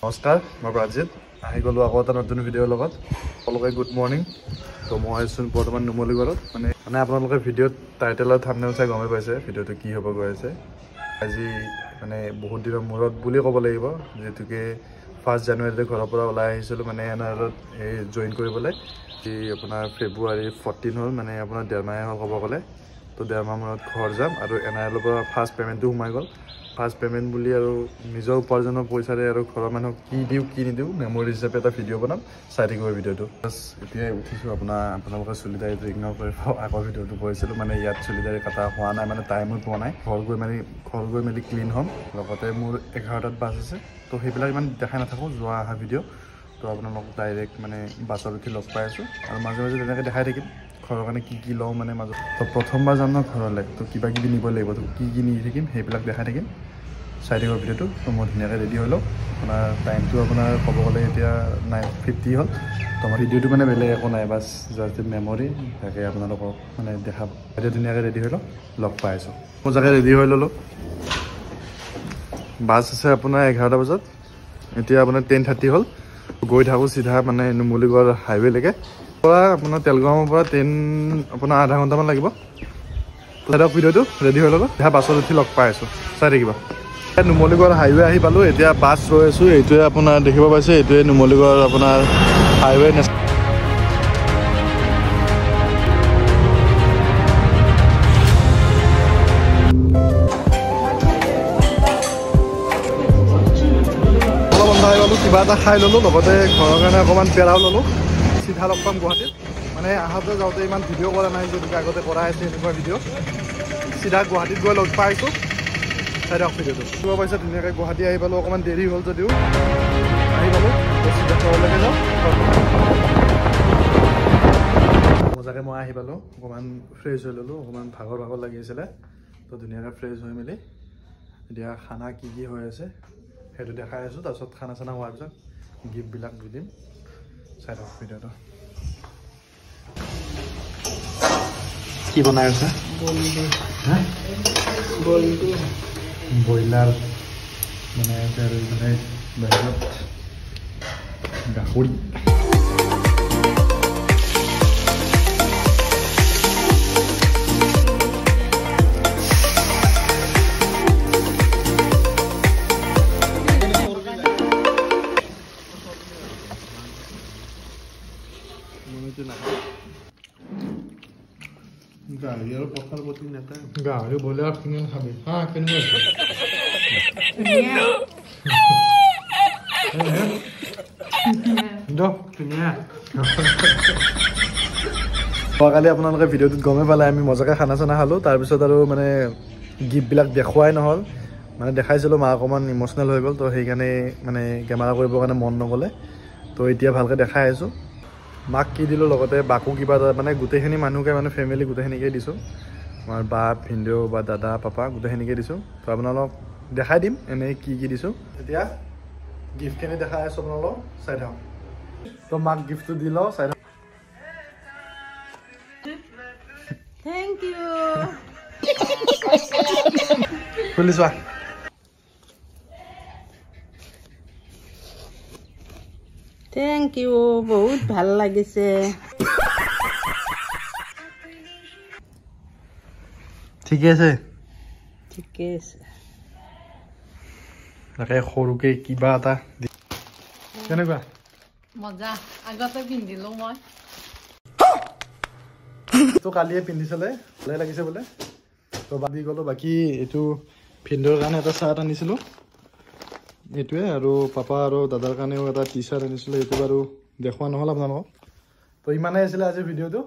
নমস্কাৰ মই প্ৰাজিত আহি গ'লো আকৌ এটা নতুন ভিডিঅ'ৰ লগত সকলোকে গুড মৰ্ণিং তো মই আছোঁ বৰ্তমান নুমলীগড়ত মানে আপোনালোকে ভিডিঅ'ত টাইটেলৰ থাম্বনেইল চাই গমে পাইছে ভিডিঅ'টো কি হ'ব গৈ আছে আজি মানে বহুত দিনৰ মূৰত বুলি ক'ব লাগিব যেহেতুকে 1 জানুৱাৰীতে ঘৰৰ পৰা ওলাই আহিছিলোঁ মানে এনআৰত এই জইন কৰিবলৈ কি আপোনাৰ ফেব্ৰুৱাৰী 14 হ'ল মানে আপোনাৰ ডেৰমাহে হ'ল ক'ব গ'লে তো ডেৰমাহ মূৰত ঘৰ যাম আৰু এনআৰৰ পৰা ফাৰ্ষ্ট পে'মেণ্টটো সোমাই গ'ল ফাৰ্ষ্ট পে'মেণ্ট বুলি আৰু নিজৰ উপাৰ্জনৰ পইচাৰে আৰু ঘৰৰ মানুহক কি দিওঁ কি নিদিওঁ মেমৰি হিচাপে এটা ভিডিঅ' বনাম চাই থাকিব ভিডিঅ'টো বাছ এতিয়াই উঠিছোঁ আপোনালোকৰ চুলিদাৰীটো ইগন'ৰ কৰি আগৰ ভিডিঅ'টো কৰিছিলোঁ মানে ইয়াত চুলিদাৰী কটা হোৱা নাই মানে টাইমো পোৱা নাই ঘৰ গৈ মেলি ক্লিন হ'ম লগতে মোৰ 11টাত বাছ আছে তো সেইবিলাক ইমান দেখাই নাথাকোঁ যোৱা অহা ভিডিঅ' তো আপোনালোকক ডাইৰেক্ট মানে বাছত উঠি লগ পাই আছোঁ আৰু মাজে মাজে তেনেকৈ দেখাই থাকিম ঘৰৰ কাৰণে কি লওঁ মানে মাজত তো প্ৰথমবাৰ যাম ন ঘৰলৈ তো কিবা কিবি নিব লাগিব তো কি নি থাকিম সেইবিলাক দেখাই থাকিম চাই থাকিব ভিডিঅ'টো তো মই ধুনীয়াকৈ ৰেডি হৈ লওঁ আপোনাৰ টাইমটো আপোনাৰ ক'ব গ'লে এতিয়া 9:50 হ'ল তো আমাৰ ভিডিঅ'টো মানে বেলেগ একো নাই বাছ জাষ্ট মেমৰি তাকে আপোনালোকক মানে দেখাব এতিয়া ধুনীয়াকৈ ৰেডি হৈ লওঁ লগ পাই আছোঁ মই জাগে ৰেডি হৈ ল'লোঁ বাছ আছে আপোনাৰ 11টা বজাত এতিয়া আপোনাৰ 10:30 হ'ল গৈ থাকোঁ চিধা মানে নুমলীগড় হাইৱেলৈকে পৰা আপোনাৰ তেলগাঁৱৰ পৰা ট্ৰেইন আপোনাৰ আধা ঘণ্টামান লাগিব তো ভিডিঅ'টো ৰেডি হৈ ল'লোঁ এতিয়া বাছত উঠি লগ পাই আছোঁ চাই থাকিব নুমলীগড় হাইৱে আহি পালোঁ এতিয়া বাছ ৰৈ আছোঁ এইটোৱে আপোনাৰ দেখিব পাইছে এইটোৱে নুমলীগড় আপোনাৰ হাইৱে কিবা এটা খাই ল'লোঁ লগতে ঘৰৰ কাৰণে অকণমান পেৰাও ল'লোঁ চিধা লগ পাম গুৱাহাটীত মানে আহোঁতে যাওঁতে ইমান ভিডিঅ' কৰা নাই যদিও আগতে কৰা আছে এনেকুৱা ভিডিঅ' চিধা গুৱাহাটীত গৈ লগ পাইছোঁ চাই দিয়ক ভিডিঅ'টো দিব পাইছে ধুনীয়াকৈ গুৱাহাটী আহি পালোঁ অকণমান দেৰি হ'ল যদিও আহি পালোঁ চিধা ঘৰলৈকে যাওঁ মজাকৈ মই আহি পালোঁ অকণমান ফ্ৰেছ হৈ ল'লোঁ অকণমান ভাগৰ লাগি আছিলে তো ধুনীয়াকৈ ফ্ৰেছ হৈ মেলি এতিয়া খানা কি হৈ আছে সেইটো দেখাই আছোঁ তাৰপিছত খানা চানা হোৱাৰ পিছত গিফ্টবিলাক দি দিম চাই থাকক ভিডিঅ'টো কি বনাই আছে ব্ৰইলাৰ মানে বাহিৰত গাহৰি গাহৰি আৰু পথাৰ প্ৰতি নাপায় গাহৰি ব্ৰইলাৰ কিনি খাবি হা কেনেকুৱা যোৱাকালি আপোনালোকে ভিডিঅ'টোত গমে পালে আমি মজাকৈ খানা চানা খালোঁ তাৰপিছত আৰু মানে গিফ্টবিলাক দেখুৱাই নহ'ল মানে দেখাইছিলোঁ মা অকণমান ইম'চনেল হৈ গ'ল তো সেইকাৰণে মানে কেমেৰা কৰিবৰ কাৰণে মন নগ'লে তো এতিয়া ভালকৈ দেখাই আছোঁ মাক কি দিলোঁ লগতে বাকো কিবা এটা মানে গোটেইখিনি মানুহকে মানে ফেমিলি গোটেইখিনিকে দিছোঁ আমাৰ বাপ ভিনদেউ বা দাদা পাপা গোটেইখিনিকে দিছোঁ তো আপোনালোকক দেখাই দিম এনেই কি দিছোঁ এতিয়া গিফ্টখিনি দেখাই আছোঁ আপোনালোকক চাই থাকক তো মাক গিফ্টটো দি লওঁ চাই থাকক থেংক ইউ খুলি চোৱা থেংক ইউ বহুত ভাল লাগিছে ঠিকে আছে তাকে সৰুকে কিবা এটা কেনেকুৱা মজা আগতে পিন্ধিলোঁ মই তো কালিয়ে পিন্ধিছিলে ভালে লাগিছে বোলে তো বাদি গ'লোঁ বাকী এইটো ভিনদেউৰ কাৰণে এটা চাৰ্ট আনিছিলোঁ এইটোৱে আৰু পাপা আৰু দাদাৰ কাৰণেও এটা টি চাৰ্ট আনিছিলোঁ এইটো বাৰু দেখুওৱা নহ'ল আপোনালোকক তো ইমানেই আছিলে আজিৰ ভিডিঅ'টো